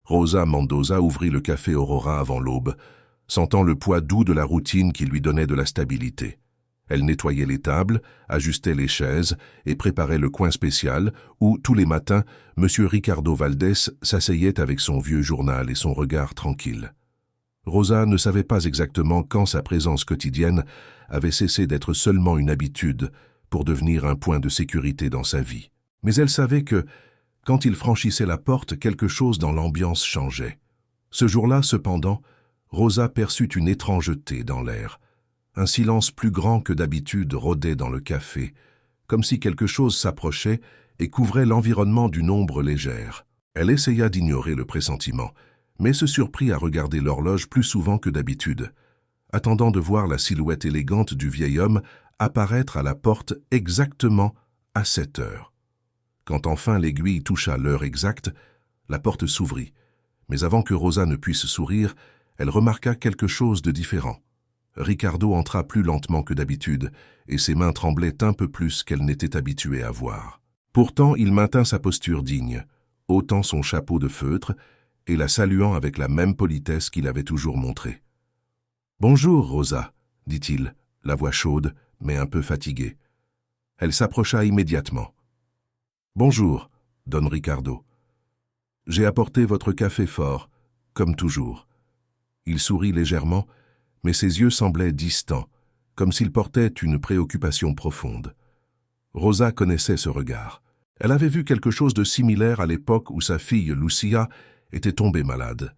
Rosa Mendoza ouvrit le café Aurora avant l'aube, sentant le poids doux de la routine qui lui donnait de la stabilité. Elle nettoyait les tables, ajustait les chaises et préparait le coin spécial où, tous les matins, M. Ricardo Valdés s'asseyait avec son vieux journal et son regard tranquille. Rosa ne savait pas exactement quand sa présence quotidienne avait cessé d'être seulement une habitude pour devenir un point de sécurité dans sa vie. Mais elle savait que, quand il franchissait la porte, quelque chose dans l'ambiance changeait. Ce jour-là, cependant, Rosa perçut une étrangeté dans l'air. Un silence plus grand que d'habitude rôdait dans le café, comme si quelque chose s'approchait et couvrait l'environnement d'une ombre légère. Elle essaya d'ignorer le pressentiment, mais se surprit à regarder l'horloge plus souvent que d'habitude, attendant de voir la silhouette élégante du vieil homme apparaître à la porte exactement à 7 heures. Quand enfin l'aiguille toucha l'heure exacte, la porte s'ouvrit, mais avant que Rosa ne puisse sourire, elle remarqua quelque chose de différent. Ricardo entra plus lentement que d'habitude, et ses mains tremblaient un peu plus qu'elle n'était habituée à voir. Pourtant, il maintint sa posture digne, ôtant son chapeau de feutre et la saluant avec la même politesse qu'il avait toujours montrée. « Bonjour, Rosa, » dit-il, la voix chaude, mais un peu fatiguée. Elle s'approcha immédiatement. « Bonjour, Don Ricardo. J'ai apporté votre café fort, comme toujours. » Il sourit légèrement, mais ses yeux semblaient distants, comme s'il portait une préoccupation profonde. Rosa connaissait ce regard. Elle avait vu quelque chose de similaire à l'époque où sa fille Lucia était tombée malade.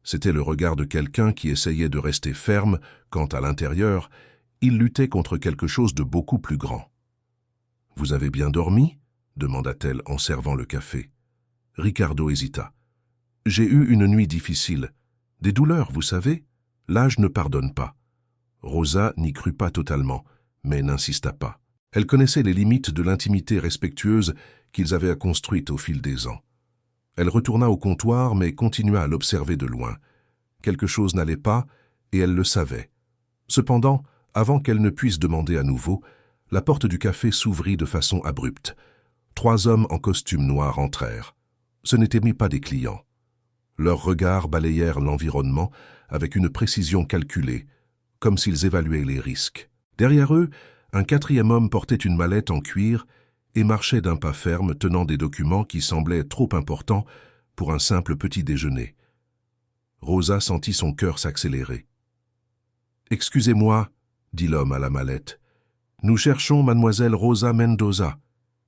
C'était le regard de quelqu'un qui essayait de rester ferme quand, à l'intérieur, il luttait contre quelque chose de beaucoup plus grand. « Vous avez bien dormi ?» demanda-t-elle en servant le café. Ricardo hésita. « J'ai eu une nuit difficile. Des douleurs, vous savez ? L'âge ne pardonne pas. » Rosa n'y crut pas totalement, mais n'insista pas. Elle connaissait les limites de l'intimité respectueuse qu'ils avaient construite au fil des ans. Elle retourna au comptoir, mais continua à l'observer de loin. Quelque chose n'allait pas, et elle le savait. Cependant, avant qu'elle ne puisse demander à nouveau, la porte du café s'ouvrit de façon abrupte. 3 hommes en costume noir entrèrent. Ce n'étaient pas des clients. Leurs regards balayèrent l'environnement avec une précision calculée, comme s'ils évaluaient les risques. Derrière eux, un 4e homme portait une mallette en cuir et marchait d'un pas ferme tenant des documents qui semblaient trop importants pour un simple petit déjeuner. Rosa sentit son cœur s'accélérer. « Excusez-moi, » dit l'homme à la mallette. « Nous cherchons mademoiselle Rosa Mendoza. »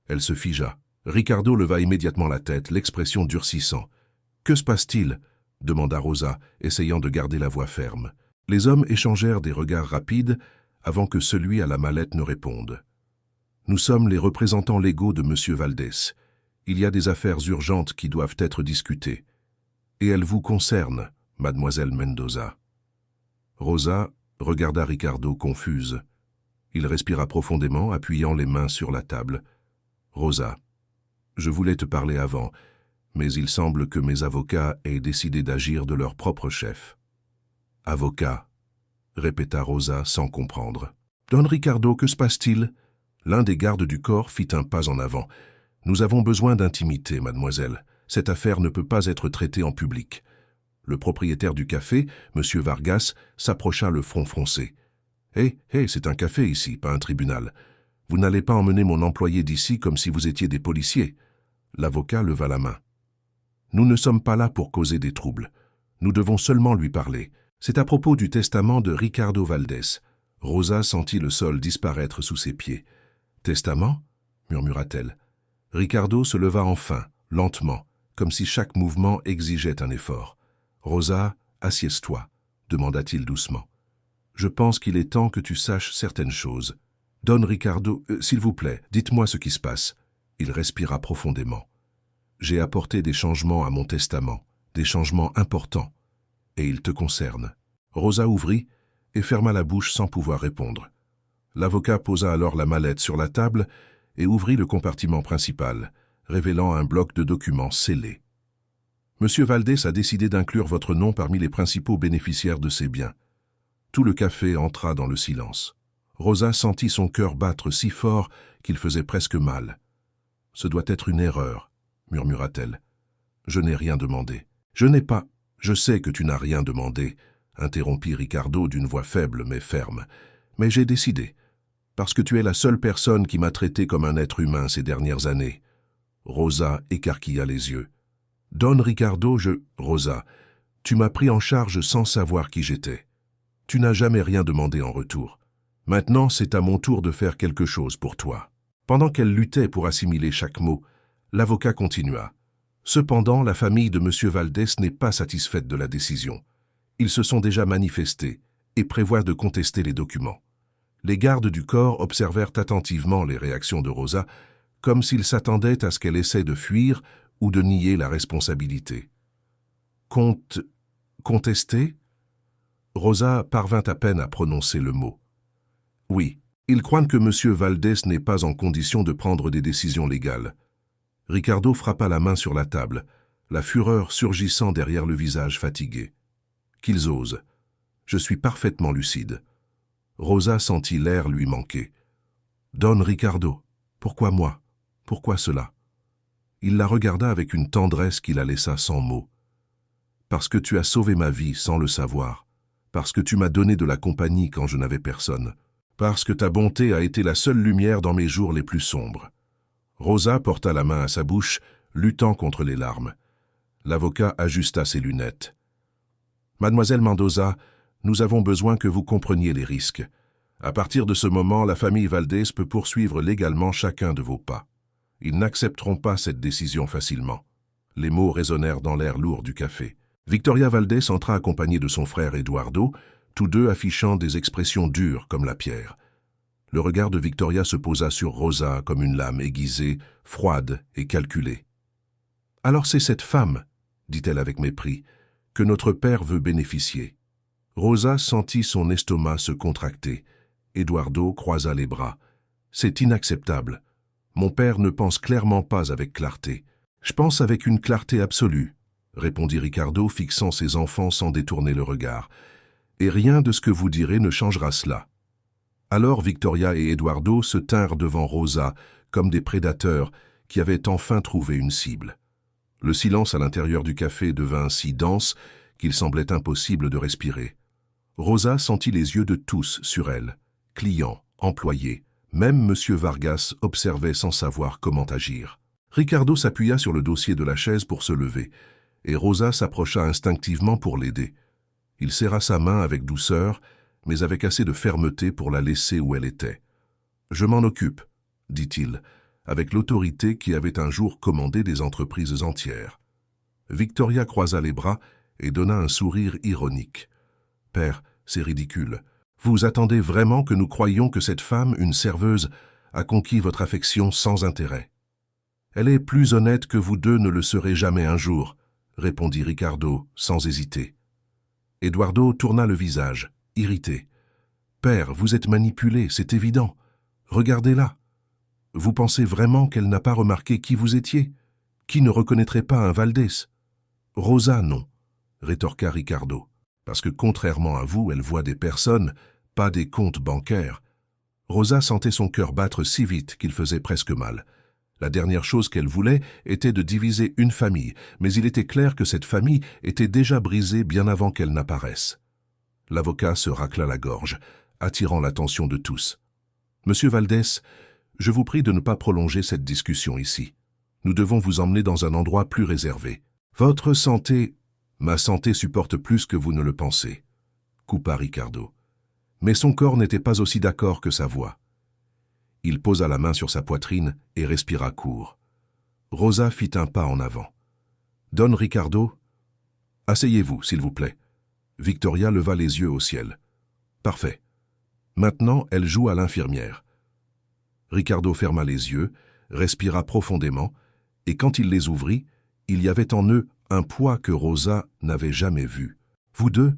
Elle se figea. Ricardo leva immédiatement la tête, l'expression durcissant. « Que se passe-t-il » demanda Rosa, essayant de garder la voix ferme. Les hommes échangèrent des regards rapides avant que celui à la mallette ne réponde. « Nous sommes les représentants légaux de M. Valdés. Il y a des affaires urgentes qui doivent être discutées. Et elles vous concernent, mademoiselle Mendoza. » Rosa regarda Ricardo confuse. Il respira profondément, appuyant les mains sur la table. « Rosa, je voulais te parler avant, mais il semble que mes avocats aient décidé d'agir de leur propre chef. »« Avocat » répéta Rosa sans comprendre. « Don Ricardo, que se passe-t-il » L'un des gardes du corps fit un pas en avant. « Nous avons besoin d'intimité, mademoiselle. Cette affaire ne peut pas être traitée en public. » Le propriétaire du café, M. Vargas, s'approcha le front froncé. « Hé, c'est un café ici, pas un tribunal. Vous n'allez pas emmener mon employé d'ici comme si vous étiez des policiers. » L'avocat leva la main. « Nous ne sommes pas là pour causer des troubles. Nous devons seulement lui parler. C'est à propos du testament de Ricardo Valdés. » Rosa sentit le sol disparaître sous ses pieds. « Testament » murmura-t-elle. Ricardo se leva enfin, lentement, comme si chaque mouvement exigeait un effort. « Rosa, assieds-toi » demanda-t-il doucement. « Je pense qu'il est temps que tu saches certaines choses. Don Ricardo, s'il vous plaît, dites-moi ce qui se passe. » Il respira profondément. « J'ai apporté des changements à mon testament, des changements importants, et ils te concernent. » Rosa ouvrit et ferma la bouche sans pouvoir répondre. L'avocat posa alors la mallette sur la table et ouvrit le compartiment principal, révélant un bloc de documents scellés. « Monsieur Valdés a décidé d'inclure votre nom parmi les principaux bénéficiaires de ses biens. » Tout le café entra dans le silence. Rosa sentit son cœur battre si fort qu'il faisait presque mal. « Ce doit être une erreur, » murmura-t-elle. « Je n'ai rien demandé. » Je n'ai pas... Je sais que tu n'as rien demandé, interrompit Ricardo d'une voix faible mais ferme. Mais j'ai décidé. Parce que tu es la seule personne qui m'a traité comme un être humain ces dernières années. Rosa écarquilla les yeux. Don Ricardo, Rosa, tu m'as pris en charge sans savoir qui j'étais. Tu n'as jamais rien demandé en retour. Maintenant, c'est à mon tour de faire quelque chose pour toi. Pendant qu'elle luttait pour assimiler chaque mot, l'avocat continua. Cependant, la famille de M. Valdés n'est pas satisfaite de la décision. Ils se sont déjà manifestés et prévoient de contester les documents. Les gardes du corps observèrent attentivement les réactions de Rosa, comme s'ils s'attendaient à ce qu'elle essaie de fuir ou de nier la responsabilité. Contester? Rosa parvint à peine à prononcer le mot. Oui, ils croient que M. Valdés n'est pas en condition de prendre des décisions légales. Ricardo frappa la main sur la table, la fureur surgissant derrière le visage fatigué. Qu'ils osent. Je suis parfaitement lucide. Rosa sentit l'air lui manquer. Don Ricardo, pourquoi moi? Pourquoi cela? Il la regarda avec une tendresse qui la laissa sans mots. Parce que tu as sauvé ma vie sans le savoir. Parce que tu m'as donné de la compagnie quand je n'avais personne. Parce que ta bonté a été la seule lumière dans mes jours les plus sombres. Rosa porta la main à sa bouche, luttant contre les larmes. L'avocat ajusta ses lunettes. Mademoiselle Mendoza, nous avons besoin que vous compreniez les risques. À partir de ce moment, la famille Valdés peut poursuivre légalement chacun de vos pas. Ils n'accepteront pas cette décision facilement. Les mots résonnèrent dans l'air lourd du café. Victoria Valdés entra accompagnée de son frère Eduardo, tous deux affichant des expressions dures comme la pierre. Le regard de Victoria se posa sur Rosa comme une lame aiguisée, froide et calculée. « Alors c'est cette femme, dit-elle avec mépris, que notre père veut bénéficier. » Rosa sentit son estomac se contracter. Eduardo croisa les bras. « C'est inacceptable. Mon père ne pense clairement pas avec clarté. Je pense avec une clarté absolue, » répondit Ricardo, fixant ses enfants sans détourner le regard. « Et rien de ce que vous direz ne changera cela. » Alors Victoria et Eduardo se tinrent devant Rosa comme des prédateurs qui avaient enfin trouvé une cible. Le silence à l'intérieur du café devint si dense qu'il semblait impossible de respirer. Rosa sentit les yeux de tous sur elle, clients, employés. Même M. Vargas observait sans savoir comment agir. Ricardo s'appuya sur le dossier de la chaise pour se lever, et Rosa s'approcha instinctivement pour l'aider. Il serra sa main avec douceur, mais avec assez de fermeté pour la laisser où elle était. « Je m'en occupe, » dit-il, avec l'autorité qui avait un jour commandé des entreprises entières. Victoria croisa les bras et donna un sourire ironique. « Père, c'est ridicule. Vous attendez vraiment que nous croyions que cette femme, une serveuse, a conquis votre affection sans intérêt. Elle est plus honnête que vous deux ne le serez jamais un jour, » répondit Ricardo sans hésiter. Eduardo tourna le visage, irrité. « Père, vous êtes manipulé, c'est évident. Regardez-la. Vous pensez vraiment qu'elle n'a pas remarqué qui vous étiez? Qui ne reconnaîtrait pas un Valdés? Rosa, non, » rétorqua Ricardo, « parce que contrairement à vous, elle voit des personnes, pas des comptes bancaires. » Rosa sentait son cœur battre si vite qu'il faisait presque mal. La dernière chose qu'elle voulait était de diviser une famille, mais il était clair que cette famille était déjà brisée bien avant qu'elle n'apparaisse. L'avocat se racla la gorge, attirant l'attention de tous. « Monsieur Valdés, je vous prie de ne pas prolonger cette discussion ici. Nous devons vous emmener dans un endroit plus réservé. Votre santé... » « Ma santé supporte plus que vous ne le pensez, » coupa Ricardo. Mais son corps n'était pas aussi d'accord que sa voix. Il posa la main sur sa poitrine et respira court. Rosa fit un pas en avant. « Don Ricardo, asseyez-vous, s'il vous plaît. » Victoria leva les yeux au ciel. « Parfait. Maintenant, elle joue à l'infirmière. » Ricardo ferma les yeux, respira profondément, et quand il les ouvrit, il y avait en eux un poids que Rosa n'avait jamais vu. « Vous deux,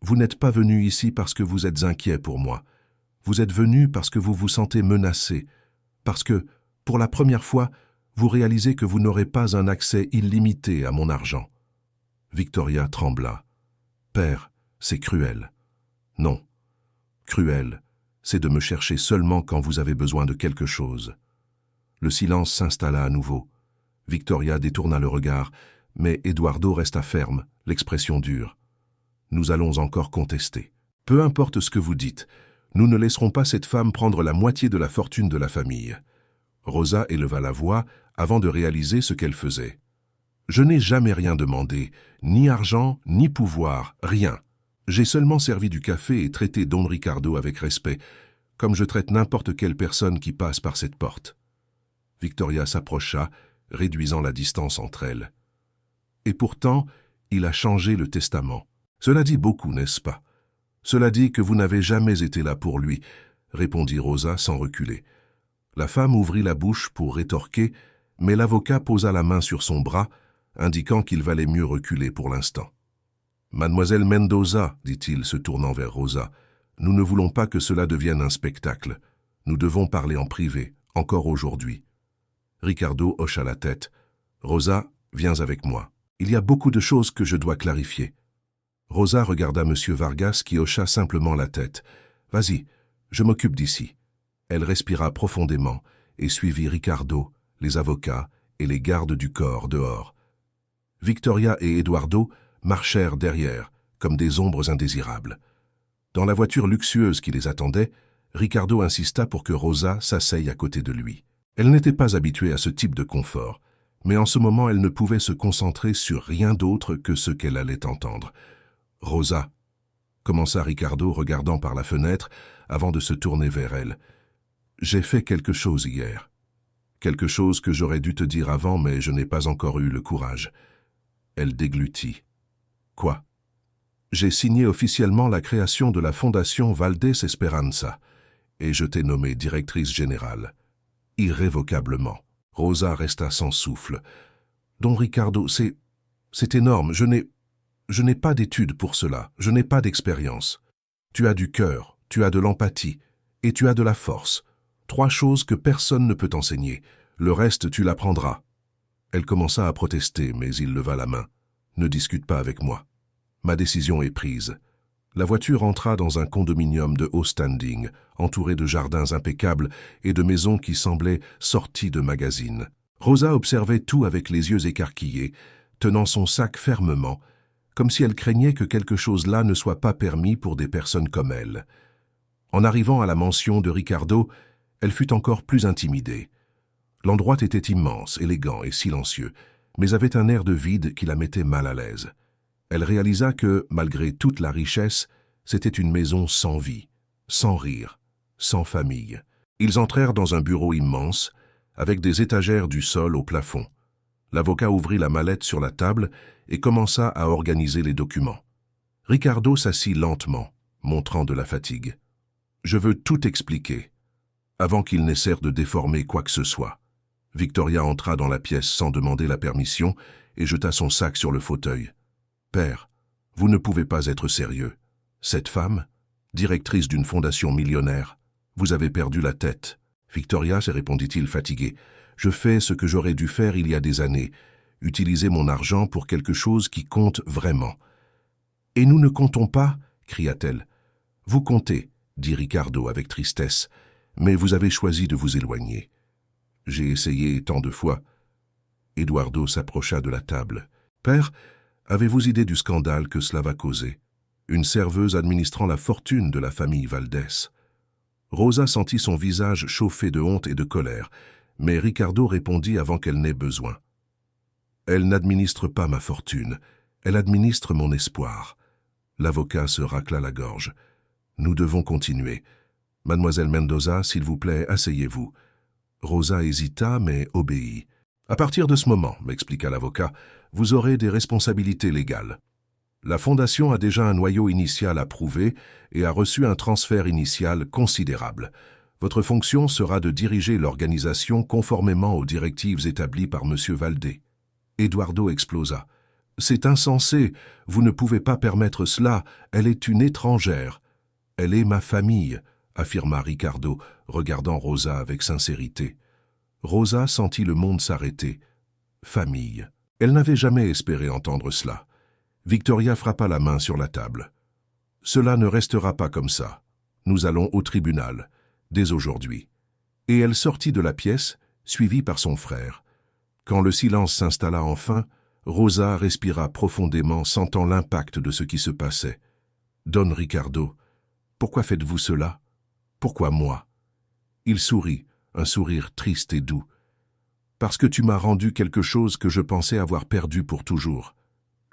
vous n'êtes pas venus ici parce que vous êtes inquiets pour moi. Vous êtes venus parce que vous vous sentez menacés, parce que, pour la première fois, vous réalisez que vous n'aurez pas un accès illimité à mon argent. » Victoria trembla. « Père, c'est cruel. » « Non. Cruel, c'est de me chercher seulement quand vous avez besoin de quelque chose. » Le silence s'installa à nouveau. Victoria détourna le regard, Mais Eduardo resta ferme, l'expression dure. Nous allons encore contester. Peu importe ce que vous dites, nous ne laisserons pas cette femme prendre la moitié de la fortune de la famille. Rosa éleva la voix avant de réaliser ce qu'elle faisait. Je n'ai jamais rien demandé, ni argent, ni pouvoir, rien. J'ai seulement servi du café et traité Don Ricardo avec respect, comme je traite n'importe quelle personne qui passe par cette porte. Victoria s'approcha, réduisant la distance entre elles. Et pourtant, il a changé le testament. Cela dit beaucoup, n'est-ce pas? Cela dit que vous n'avez jamais été là pour lui, répondit Rosa sans reculer. La femme ouvrit la bouche pour rétorquer, mais l'avocat posa la main sur son bras, indiquant qu'il valait mieux reculer pour l'instant. Mademoiselle Mendoza, dit-il, se tournant vers Rosa, nous ne voulons pas que cela devienne un spectacle. Nous devons parler en privé, encore aujourd'hui. Ricardo hocha la tête. Rosa, viens avec moi. Il y a beaucoup de choses que je dois clarifier. Rosa regarda M. Vargas qui hocha simplement la tête. Vas-y, je m'occupe d'ici. Elle respira profondément et suivit Ricardo, les avocats et les gardes du corps dehors. Victoria et Eduardo marchèrent derrière, comme des ombres indésirables. Dans la voiture luxueuse qui les attendait, Ricardo insista pour que Rosa s'asseye à côté de lui. Elle n'était pas habituée à ce type de confort, mais en ce moment elle ne pouvait se concentrer sur rien d'autre que ce qu'elle allait entendre. « Rosa » commença Ricardo regardant par la fenêtre avant de se tourner vers elle. « J'ai fait quelque chose hier. Quelque chose que j'aurais dû te dire avant, mais je n'ai pas encore eu le courage. » Elle déglutit. « Quoi ?» J'ai signé officiellement la création de la Fondation Valdés Esperanza, et je t'ai nommée directrice générale. Irrévocablement. Rosa resta sans souffle. Don Ricardo, c'est énorme, je n'ai pas d'études pour cela, je n'ai pas d'expérience. Tu as du cœur, tu as de l'empathie, et tu as de la force. 3 choses que personne ne peut enseigner. Le reste, tu l'apprendras. Elle commença à protester, mais il leva la main. Ne discute pas avec moi. Ma décision est prise. La voiture entra dans un condominium de haut standing, entouré de jardins impeccables et de maisons qui semblaient sorties de magazines. Rosa observait tout avec les yeux écarquillés, tenant son sac fermement, comme si elle craignait que quelque chose là ne soit pas permis pour des personnes comme elle. En arrivant à la mansion de Ricardo, elle fut encore plus intimidée. L'endroit était immense, élégant et silencieux, mais avait un air de vide qui la mettait mal à l'aise. Elle réalisa que, malgré toute la richesse, c'était une maison sans vie, sans rire, sans famille. Ils entrèrent dans un bureau immense, avec des étagères du sol au plafond. L'avocat ouvrit la mallette sur la table et commença à organiser les documents. Ricardo s'assit lentement, montrant de la fatigue. « Je veux tout expliquer, avant qu'il n'essaie de déformer quoi que ce soit. » Victoria entra dans la pièce sans demander la permission et jeta son sac sur le fauteuil. « Père, vous ne pouvez pas être sérieux. Cette femme, directrice d'une fondation millionnaire, vous avez perdu la tête. » Victoria, se répondit-il fatigué. « Je fais ce que j'aurais dû faire il y a des années, utiliser mon argent pour quelque chose qui compte vraiment. »« Et nous ne comptons pas » cria-t-elle. « Vous comptez, » dit Ricardo avec tristesse, « mais vous avez choisi de vous éloigner. » J'ai essayé tant de fois. Eduardo s'approcha de la table. « Père, avez-vous idée du scandale que cela va causer? Une serveuse administrant la fortune de la famille Valdés. » Rosa sentit son visage chauffé de honte et de colère, mais Ricardo répondit avant qu'elle n'ait besoin. « Elle n'administre pas ma fortune, elle administre mon espoir. » L'avocat se racla la gorge. « Nous devons continuer. Mademoiselle Mendoza, s'il vous plaît, asseyez-vous. » Rosa hésita, mais obéit. « À partir de ce moment, m'expliqua l'avocat, vous aurez des responsabilités légales. La Fondation a déjà un noyau initial approuvé et a reçu un transfert initial considérable. Votre fonction sera de diriger l'organisation conformément aux directives établies par M. Valdés. » Eduardo explosa. « C'est insensé, vous ne pouvez pas permettre cela, elle est une étrangère. »« Elle est ma famille, » affirma Ricardo, regardant Rosa avec sincérité. Rosa sentit le monde s'arrêter. Famille. Elle n'avait jamais espéré entendre cela. Victoria frappa la main sur la table. « Cela ne restera pas comme ça. Nous allons au tribunal, dès aujourd'hui. » Et elle sortit de la pièce, suivie par son frère. Quand le silence s'installa enfin, Rosa respira profondément, sentant l'impact de ce qui se passait. « Don Ricardo, pourquoi faites-vous cela? Pourquoi moi ?» Il sourit, un sourire triste et doux. « Parce que tu m'as rendu quelque chose que je pensais avoir perdu pour toujours.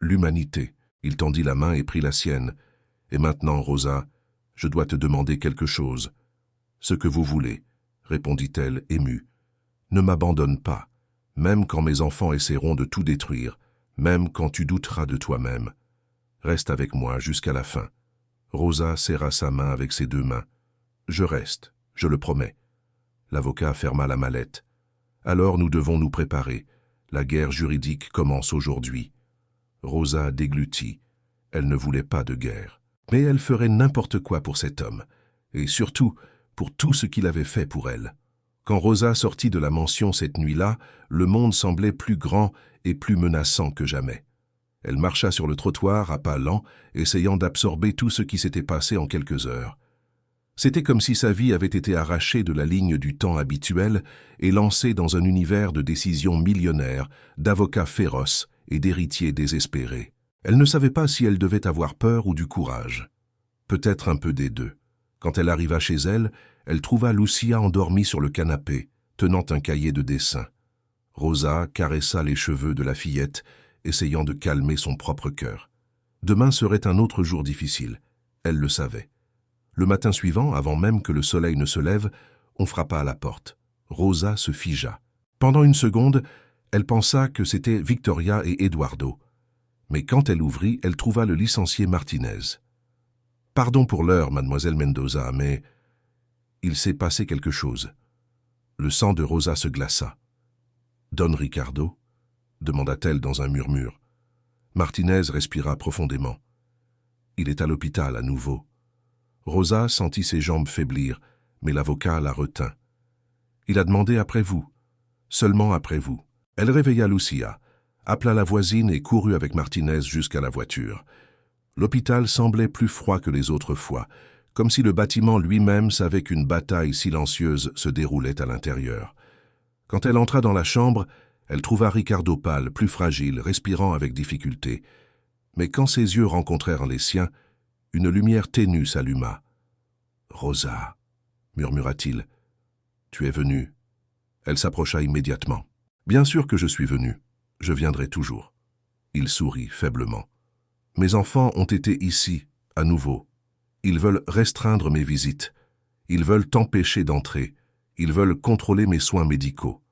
L'humanité. » Il tendit la main et prit la sienne. « Et maintenant, Rosa, je dois te demander quelque chose. »« Ce que vous voulez, » répondit-elle, émue. « Ne m'abandonne pas, même quand mes enfants essaieront de tout détruire, même quand tu douteras de toi-même. Reste avec moi jusqu'à la fin. » Rosa serra sa main avec ses deux mains. « Je reste, je le promets. » L'avocat ferma la mallette. « Alors nous devons nous préparer. La guerre juridique commence aujourd'hui. » Rosa déglutit. Elle ne voulait pas de guerre. Mais elle ferait n'importe quoi pour cet homme. Et surtout, pour tout ce qu'il avait fait pour elle. Quand Rosa sortit de la mansion cette nuit-là, le monde semblait plus grand et plus menaçant que jamais. Elle marcha sur le trottoir à pas lents, essayant d'absorber tout ce qui s'était passé en quelques heures. C'était comme si sa vie avait été arrachée de la ligne du temps habituelle et lancée dans un univers de décisions millionnaires, d'avocats féroces et d'héritiers désespérés. Elle ne savait pas si elle devait avoir peur ou du courage. Peut-être un peu des deux. Quand elle arriva chez elle, elle trouva Lucia endormie sur le canapé, tenant un cahier de dessin. Rosa caressa les cheveux de la fillette, essayant de calmer son propre cœur. Demain serait un autre jour difficile. Elle le savait. Le matin suivant, avant même que le soleil ne se lève, on frappa à la porte. Rosa se figea. Pendant une seconde, elle pensa que c'était Victoria et Eduardo. Mais quand elle ouvrit, elle trouva le licencié Martinez. « Pardon pour l'heure, mademoiselle Mendoza, mais il s'est passé quelque chose. » Le sang de Rosa se glaça. « Don Ricardo ?» demanda-t-elle dans un murmure. Martinez respira profondément. « Il est à l'hôpital à nouveau. » Rosa sentit ses jambes faiblir, mais l'avocat la retint. « Il a demandé après vous, seulement après vous. » Elle réveilla Lucia, appela la voisine et courut avec Martinez jusqu'à la voiture. L'hôpital semblait plus froid que les autres fois, comme si le bâtiment lui-même savait qu'une bataille silencieuse se déroulait à l'intérieur. Quand elle entra dans la chambre, elle trouva Ricardo pâle, plus fragile, respirant avec difficulté. Mais quand ses yeux rencontrèrent les siens, une lumière ténue s'alluma. « Rosa, » murmura-t-il, « tu es venue. » Elle s'approcha immédiatement. « Bien sûr que je suis venu. Je viendrai toujours. » Il sourit faiblement. « Mes enfants ont été ici, à nouveau. Ils veulent restreindre mes visites. Ils veulent t'empêcher d'entrer. Ils veulent contrôler mes soins médicaux. »«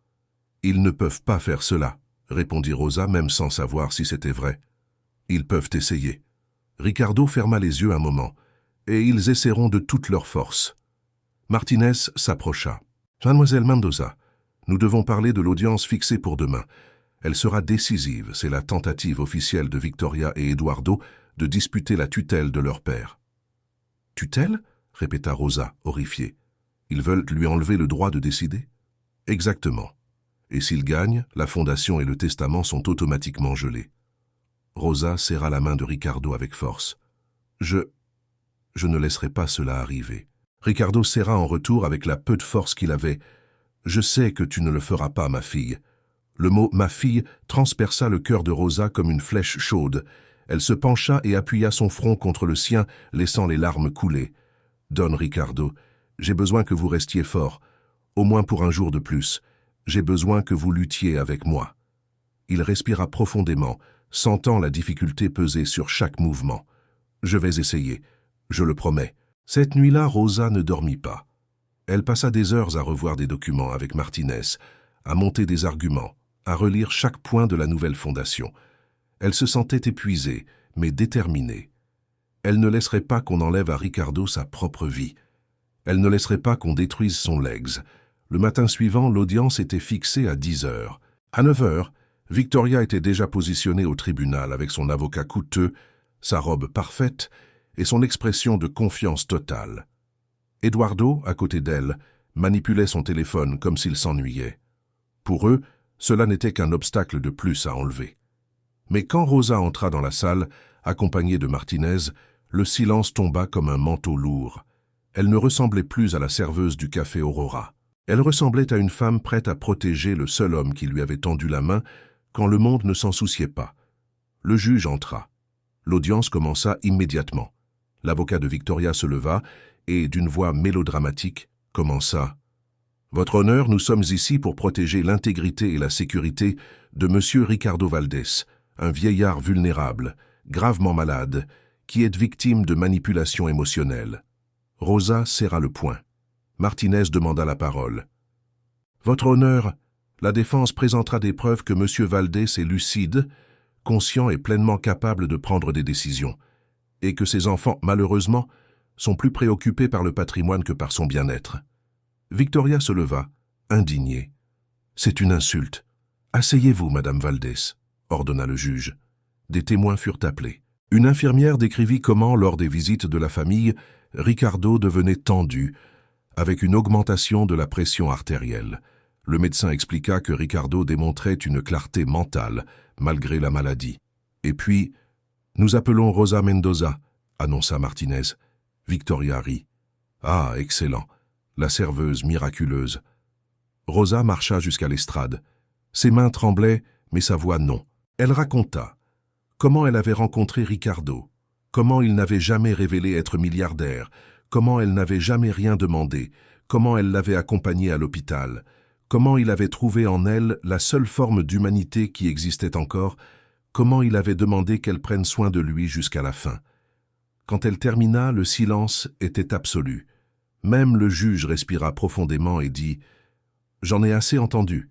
Ils ne peuvent pas faire cela, » répondit Rosa, même sans savoir si c'était vrai. « Ils peuvent essayer. » Ricardo ferma les yeux un moment, et ils essaieront de toute leur force. Martinez s'approcha. « Mademoiselle Mendoza, nous devons parler de l'audience fixée pour demain. Elle sera décisive, c'est la tentative officielle de Victoria et Eduardo de disputer la tutelle de leur père. »« Tutelle ?» répéta Rosa, horrifiée. « Ils veulent lui enlever le droit de décider ?»« Exactement. Et s'ils gagnent, la fondation et le testament sont automatiquement gelés. » Rosa serra la main de Ricardo avec force. « Je ne laisserai pas cela arriver. » Ricardo serra en retour avec la peu de force qu'il avait. « Je sais que tu ne le feras pas, ma fille. » Le mot « ma fille » transperça le cœur de Rosa comme une flèche chaude. Elle se pencha et appuya son front contre le sien, laissant les larmes couler. « Don Ricardo, j'ai besoin que vous restiez fort, au moins pour un jour de plus. J'ai besoin que vous luttiez avec moi. » Il respira profondément, sentant la difficulté peser sur chaque mouvement. « Je vais essayer, je le promets. » Cette nuit-là, Rosa ne dormit pas. Elle passa des heures à revoir des documents avec Martinez, à monter des arguments, à relire chaque point de la nouvelle fondation. Elle se sentait épuisée, mais déterminée. Elle ne laisserait pas qu'on enlève à Ricardo sa propre vie. Elle ne laisserait pas qu'on détruise son legs. Le matin suivant, l'audience était fixée à 10 heures. À 9 heures, Victoria était déjà positionnée au tribunal avec son avocat coûteux, sa robe parfaite et son expression de confiance totale. Eduardo, à côté d'elle, manipulait son téléphone comme s'il s'ennuyait. Pour eux, cela n'était qu'un obstacle de plus à enlever. Mais quand Rosa entra dans la salle, accompagnée de Martinez, le silence tomba comme un manteau lourd. Elle ne ressemblait plus à la serveuse du café Aurora. Elle ressemblait à une femme prête à protéger le seul homme qui lui avait tendu la main quand le monde ne s'en souciait pas. Le juge entra. L'audience commença immédiatement. L'avocat de Victoria se leva et, d'une voix mélodramatique, commença. « Votre honneur, nous sommes ici pour protéger l'intégrité et la sécurité de M. Ricardo Valdés, un vieillard vulnérable, gravement malade, qui est victime de manipulation émotionnelle. » Rosa serra le poing. Martinez demanda la parole. « Votre honneur, la défense présentera des preuves que M. Valdés est lucide, conscient et pleinement capable de prendre des décisions, et que ses enfants, malheureusement, sont plus préoccupés par le patrimoine que par son bien-être. » Victoria se leva, indignée. « C'est une insulte. Asseyez-vous, Madame Valdés, » ordonna le juge. Des témoins furent appelés. Une infirmière décrivit comment, lors des visites de la famille, Ricardo devenait tendu, avec une augmentation de la pression artérielle. Le médecin expliqua que Ricardo démontrait une clarté mentale, malgré la maladie. Et puis, « Nous appelons Rosa Mendoza », annonça Martinez. Victoria rit. « Ah, excellent, la serveuse miraculeuse. » Rosa marcha jusqu'à l'estrade. Ses mains tremblaient, mais sa voix non. Elle raconta comment elle avait rencontré Ricardo, comment il n'avait jamais révélé être milliardaire, comment elle n'avait jamais rien demandé, comment elle l'avait accompagné à l'hôpital, comment il avait trouvé en elle la seule forme d'humanité qui existait encore, comment il avait demandé qu'elle prenne soin de lui jusqu'à la fin. Quand elle termina, le silence était absolu. Même le juge respira profondément et dit « J'en ai assez entendu.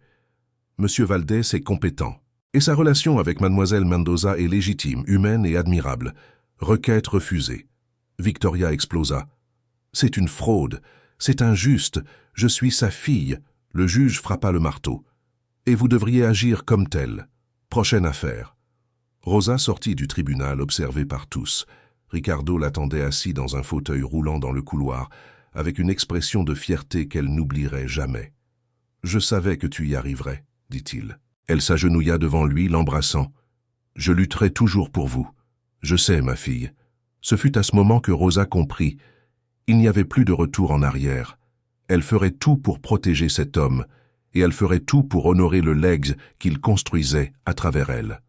Monsieur Valdés est compétent. Et sa relation avec mademoiselle Mendoza est légitime, humaine et admirable. Requête refusée. » Victoria explosa. « C'est une fraude. C'est injuste. Je suis sa fille. » Le juge frappa le marteau. « Et vous devriez agir comme tel. Prochaine affaire. » Rosa sortit du tribunal, observée par tous. Ricardo l'attendait assis dans un fauteuil roulant dans le couloir, avec une expression de fierté qu'elle n'oublierait jamais. « Je savais que tu y arriverais, » dit-il. Elle s'agenouilla devant lui, l'embrassant. « Je lutterai toujours pour vous. Je sais, ma fille. » Ce fut à ce moment que Rosa comprit. Il n'y avait plus de retour en arrière. Elle ferait tout pour protéger cet homme, et elle ferait tout pour honorer le legs qu'il construisait à travers elle.